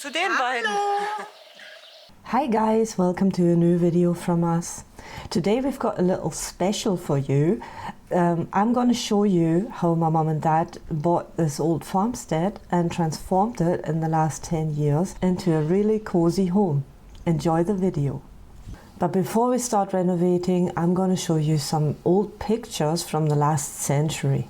zu den beiden. Hi guys, welcome to a new video from us. Today we've got a little special for you. I'm going to show you how my mom and dad bought this old farmstead and transformed it in the last 10 years into a really cozy home. Enjoy the video. But before we start renovating, I'm going to show you some old pictures from the last century.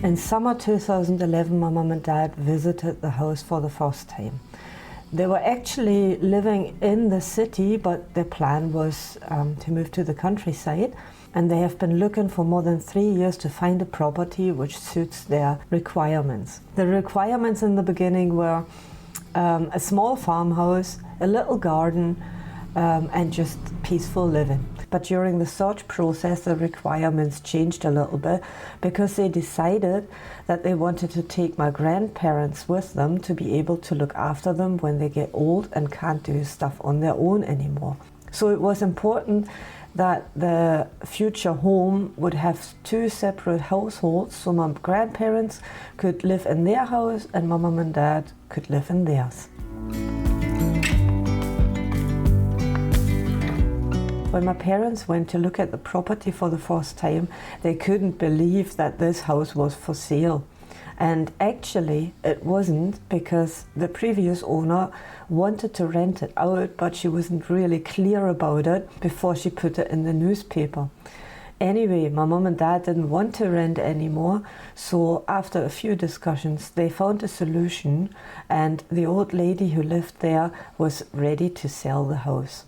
In summer 2011, my mom and dad visited the house for the first time. They were actually living in the city, but their plan was to move to the countryside, and they have been looking for more than 3 years to find a property which suits their requirements. The requirements in the beginning were a small farmhouse, a little garden, and just peaceful living. But during the search process, the requirements changed a little bit because they decided that they wanted to take my grandparents with them to be able to look after them when they get old and can't do stuff on their own anymore. So it was important that the future home would have 2 separate households, so my grandparents could live in their house and my mom and dad could live in theirs. When my parents went to look at the property for the first time, they couldn't believe that this house was for sale. And actually it wasn't, because the previous owner wanted to rent it out, but she wasn't really clear about it before she put it in the newspaper. Anyway, my mom and dad didn't want to rent anymore, so after a few discussions they found a solution, and the old lady who lived there was ready to sell the house.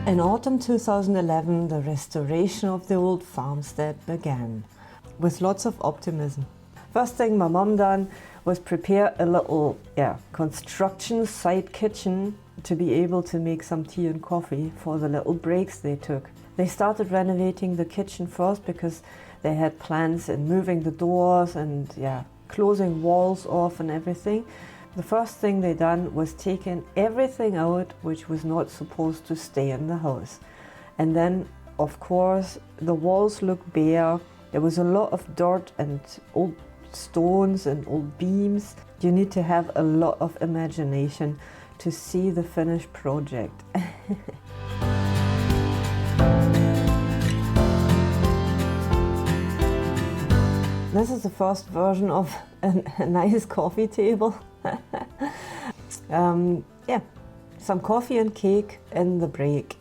In autumn 2011, the restoration of the old farmstead began, with lots of optimism. First thing my mom done was prepare a little construction side kitchen to be able to make some tea and coffee for the little breaks they took. They started renovating the kitchen first because they had plans in moving the doors and closing walls off and everything. The first thing they done was taking everything out which was not supposed to stay in the house. And then, of course, the walls looked bare. There was a lot of dirt and old stones and old beams. You need to have a lot of imagination to see the finished project. This is the first version of a nice coffee table. Yeah, some coffee and cake in the break.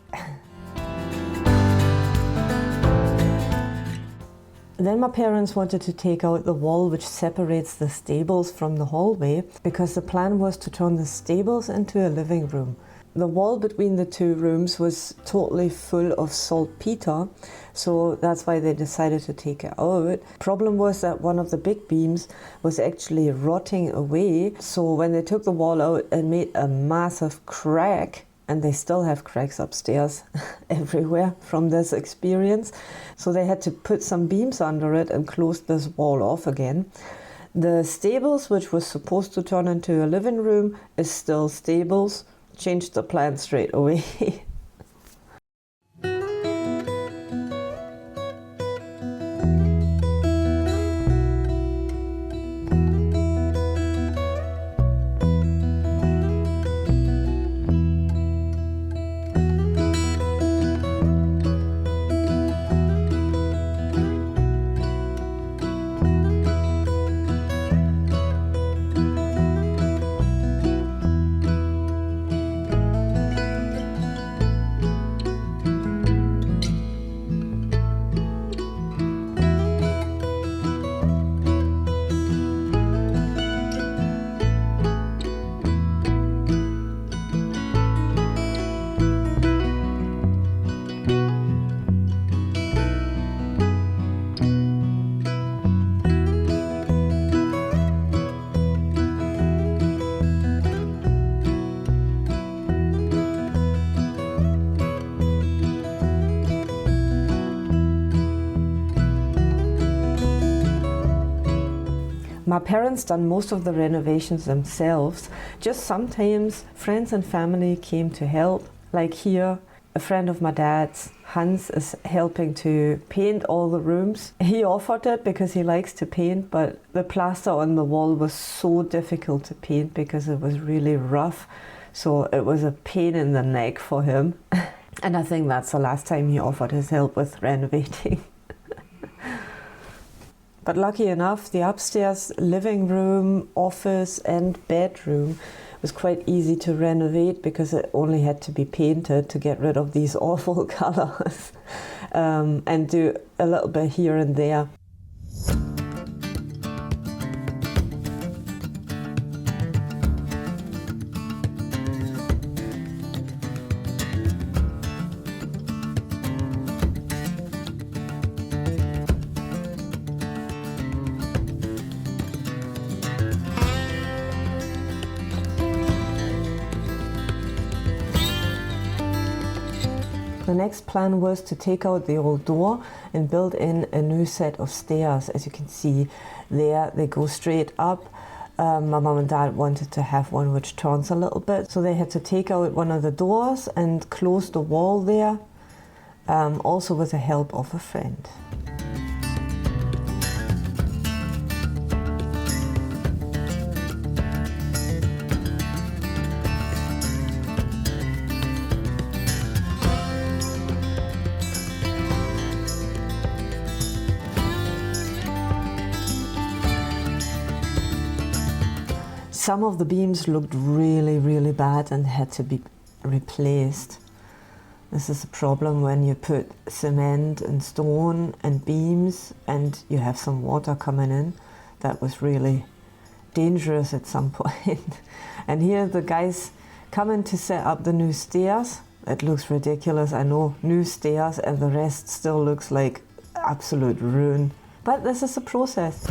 Then my parents wanted to take out the wall which separates the stables from the hallway, because the plan was to turn the stables into a living room. The wall between the two rooms was totally full of saltpeter, so that's why they decided to take it out. Problem was that one of the big beams was actually rotting away, so when they took the wall out, it made a massive crack, and they still have cracks upstairs everywhere from this experience. So they had to put some beams under it and close this wall off again. The stables, which was supposed to turn into a living room, is still stables. Changed the plan straight away. My parents done most of the renovations themselves. Just sometimes friends and family came to help. Like here, a friend of my dad's, Hans, is helping to paint all the rooms. He offered it because he likes to paint, but the plaster on the wall was so difficult to paint because it was really rough. So it was a pain in the neck for him. And I think that's the last time he offered his help with renovating. But lucky enough, the upstairs living room, office and bedroom was quite easy to renovate because it only had to be painted to get rid of these awful colors and do a little bit here and there. The next plan was to take out the old door and build in a new set of stairs. As you can see there, they go straight up. My mom and dad wanted to have one which turns a little bit, so they had to take out one of the doors and close the wall there, also with the help of a friend. Some of the beams looked really bad and had to be replaced. This is a problem when you put cement and stone and beams and you have some water coming in. That was really dangerous at some point. And here the guys coming to set up the new stairs. It looks ridiculous, I know, new stairs, and the rest still looks like absolute ruin. But this is a process.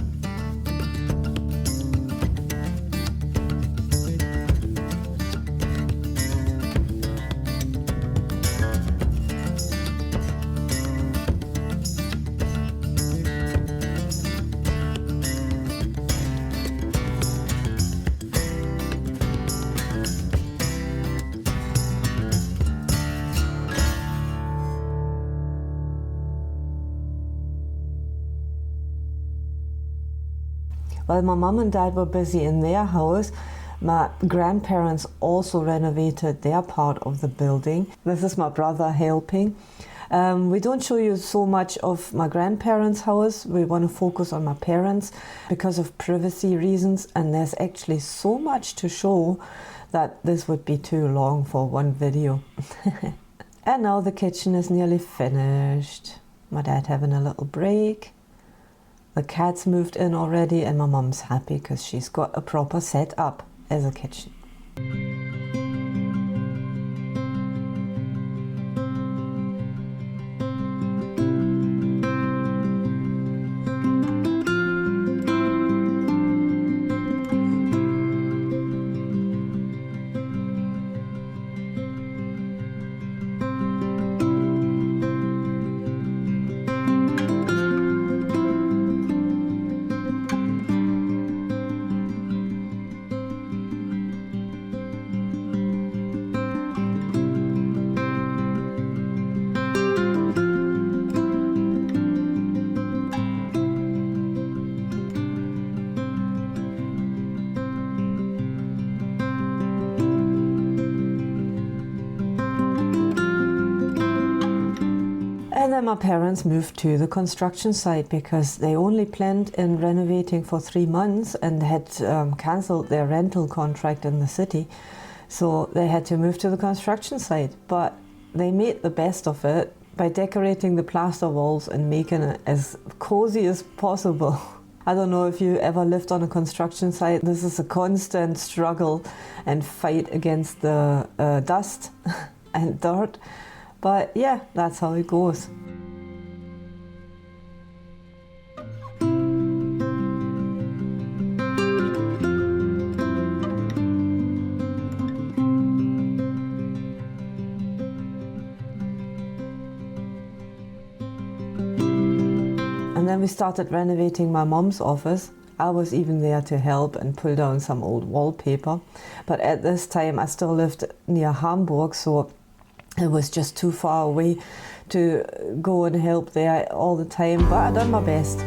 While my mom and dad were busy in their house, my grandparents also renovated their part of the building. This is my brother helping. We don't show you so much of my grandparents' house. We want to focus on my parents because of privacy reasons, and there's actually so much to show that this would be too long for one video. And now the kitchen is nearly finished. My dad having a little break. The cats moved in already, and my mum's happy because she's got a proper setup as a kitchen. And then my parents moved to the construction site because they only planned in renovating for 3 months and had cancelled their rental contract in the city. So they had to move to the construction site. But they made the best of it by decorating the plaster walls and making it as cozy as possible. I don't know if you ever lived on a construction site. This is a constant struggle and fight against the dust and dirt. But yeah, that's how it goes. And then we started renovating my mom's office. I was even there to help and pull down some old wallpaper. But at this time I still lived near Hamburg, so it was just too far away to go and help there all the time, but I done my best.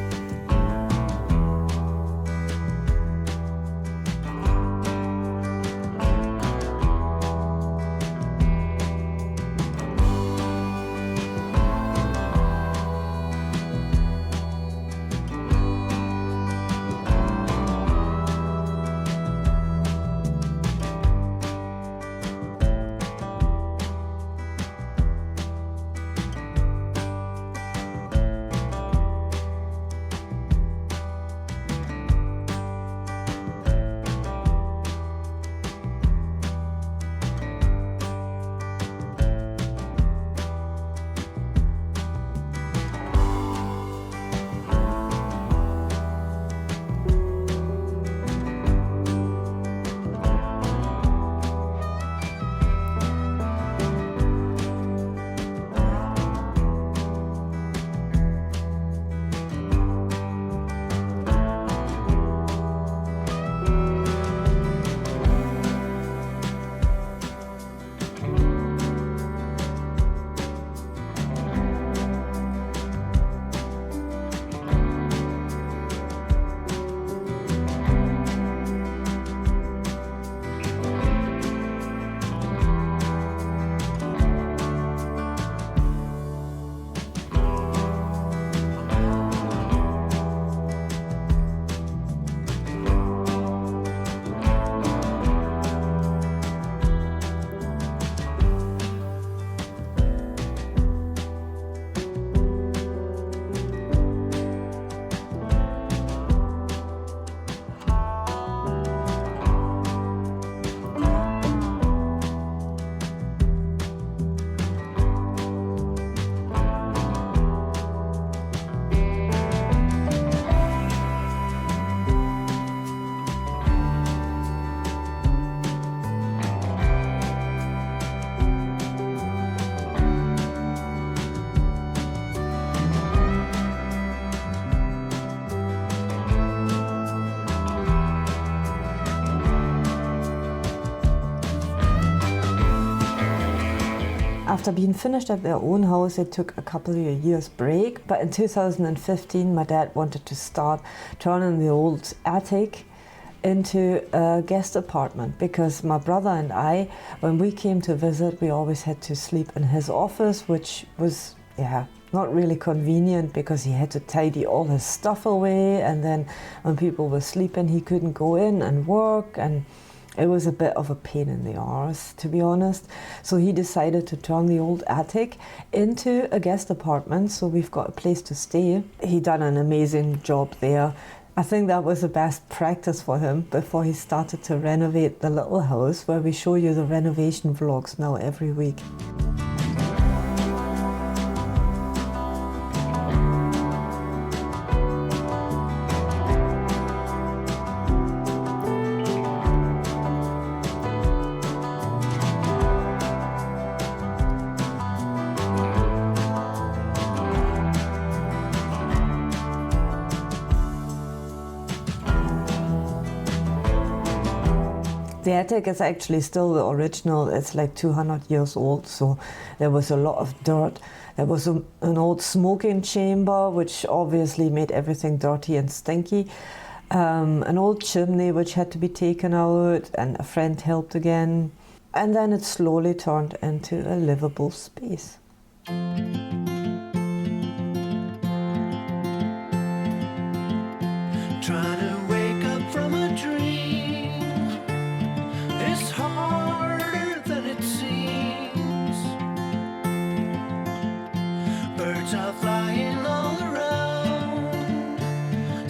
After being finished at their own house, it took a couple of years break, but in 2015 my dad wanted to start turning the old attic into a guest apartment, because my brother and I, when we came to visit, we always had to sleep in his office, which was yeah, not really convenient because he had to tidy all his stuff away, and then when people were sleeping he couldn't go in and work, and it was a bit of a pain in the arse, to be honest. So he decided to turn the old attic into a guest apartment, so we've got a place to stay. He done an amazing job there. I think that was the best practice for him before he started to renovate the little house, where we show you the renovation vlogs now every week. The attic is actually still the original. It's like 200 years old, so there was a lot of dirt. There was an old smoking chamber, which obviously made everything dirty and stinky. An old chimney which had to be taken out, and a friend helped again. And then it slowly turned into a livable space. Trying to wake up from a dream is harder than it seems. Birds are flying all around,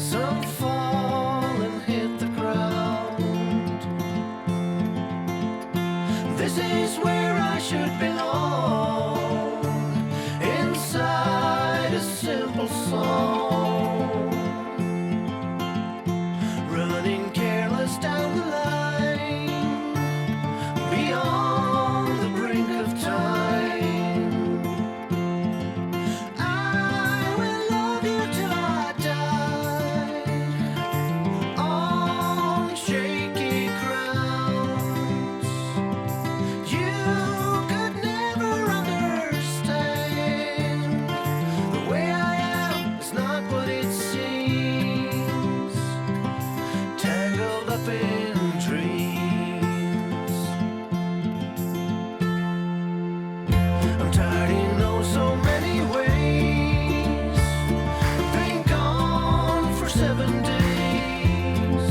some fall and hit the ground. This is where I should belong, inside a simple song, running careless down the line, beyond the brink of time. I will love you till I die, on shaky grounds. You could never understand, the way I am is not what it seems, tangled up in dreams. I'm tired in oh so many ways, been gone for 7 days.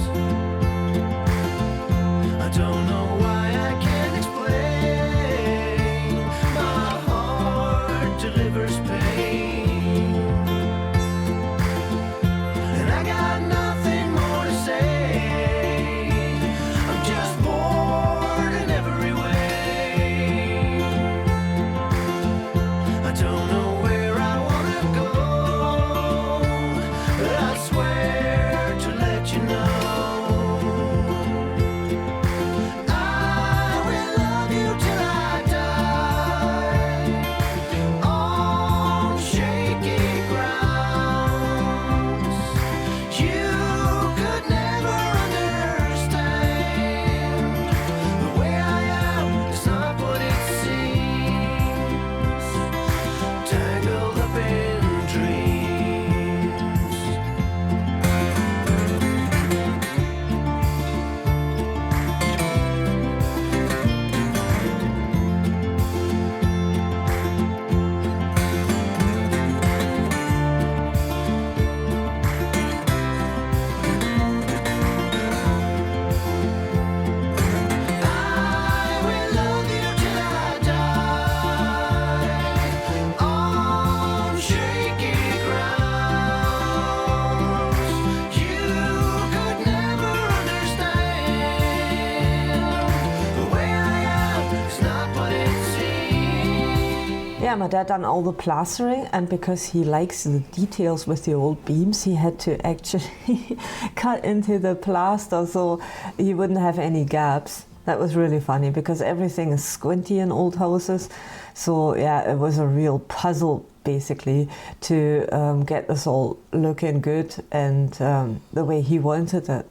I don't know why I can't explain, my heart delivers pain, and I got nothing more to say. I'm just bored in every way. I don't know where I wanna go, but I swear to let you know. I will love you till I die, on shaky grounds. You could never understand, the way I am is not what it seems, tangled up in dreams. I will love you till I die, on shaky grounds. You could never understand, the way I am is not what it seems. Yeah, my dad done all the plastering, and because he likes the details with the old beams, he had to actually cut into the plaster so he wouldn't have any gaps. That was really funny because everything is squinty in old houses. So yeah, it was a real puzzle basically to get this all looking good and the way he wanted it.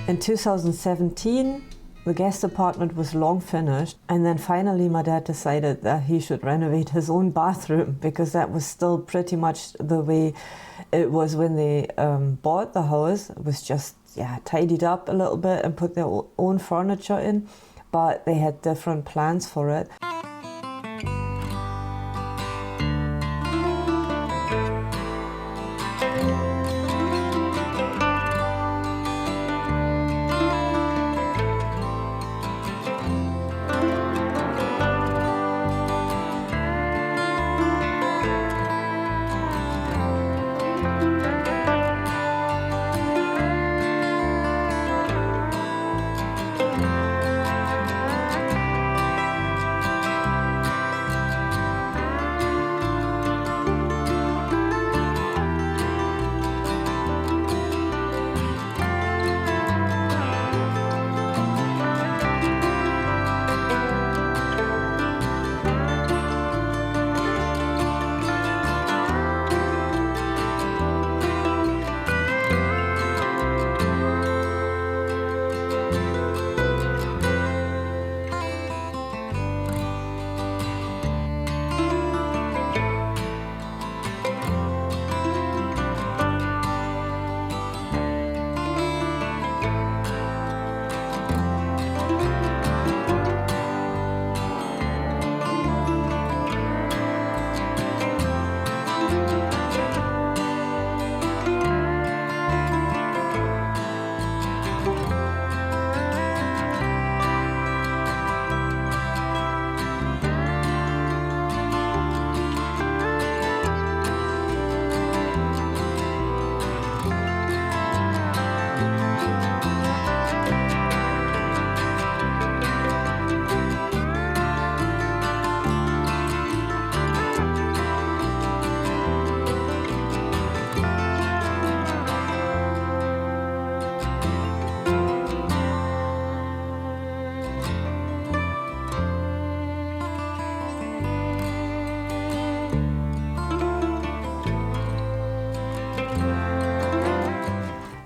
In 2017, the guest apartment was long finished, and then finally my dad decided that he should renovate his own bathroom, because that was still pretty much the way it was when they bought the house. It was just, yeah, tidied up a little bit and put their own furniture in, but they had different plans for it.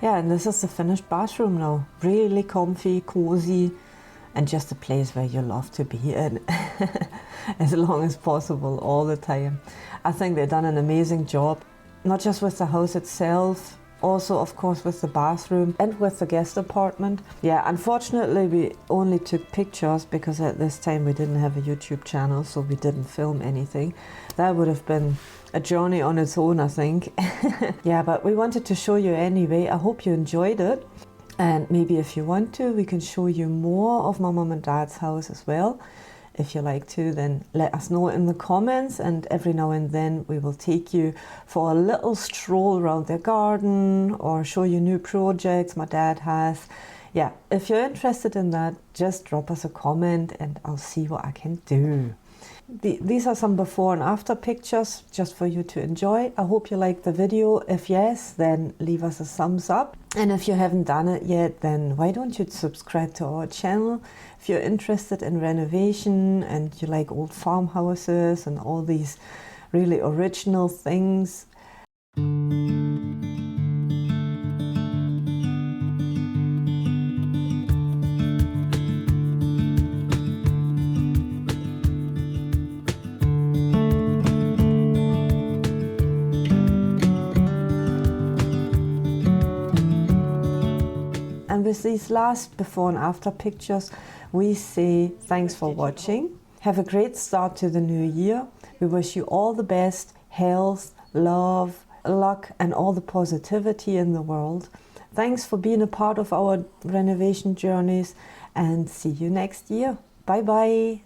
Yeah, and this is the finished bathroom now. Really comfy, cozy, and just a place where you love to be in as long as possible, all the time. I think they've done an amazing job, not just with the house itself, also of course with the bathroom and with the guest apartment. Yeah, unfortunately we only took pictures because at this time we didn't have a YouTube channel, so we didn't film anything. That would have been a journey on its own, I think. Yeah, but we wanted to show you anyway. I hope you enjoyed it, and maybe if you want to, we can show you more of my mum and dad's house as well. If you like to, then let us know in the comments, and every now and then we will take you for a little stroll around their garden or show you new projects my dad has. Yeah, if you're interested in that, just drop us a comment and I'll see what I can do. These are some before and after pictures just for you to enjoy. I hope you liked the video. If yes, then leave us a thumbs up. And if you haven't done it yet, then why don't you subscribe to our channel? If you're interested in renovation and you like old farmhouses and all these really original things. And with these last before and after pictures, we say thanks for watching. Have a great start to the new year. We wish you all the best, health, love, luck, and all the positivity in the world. Thanks for being a part of our renovation journeys, and see you next year. Bye bye.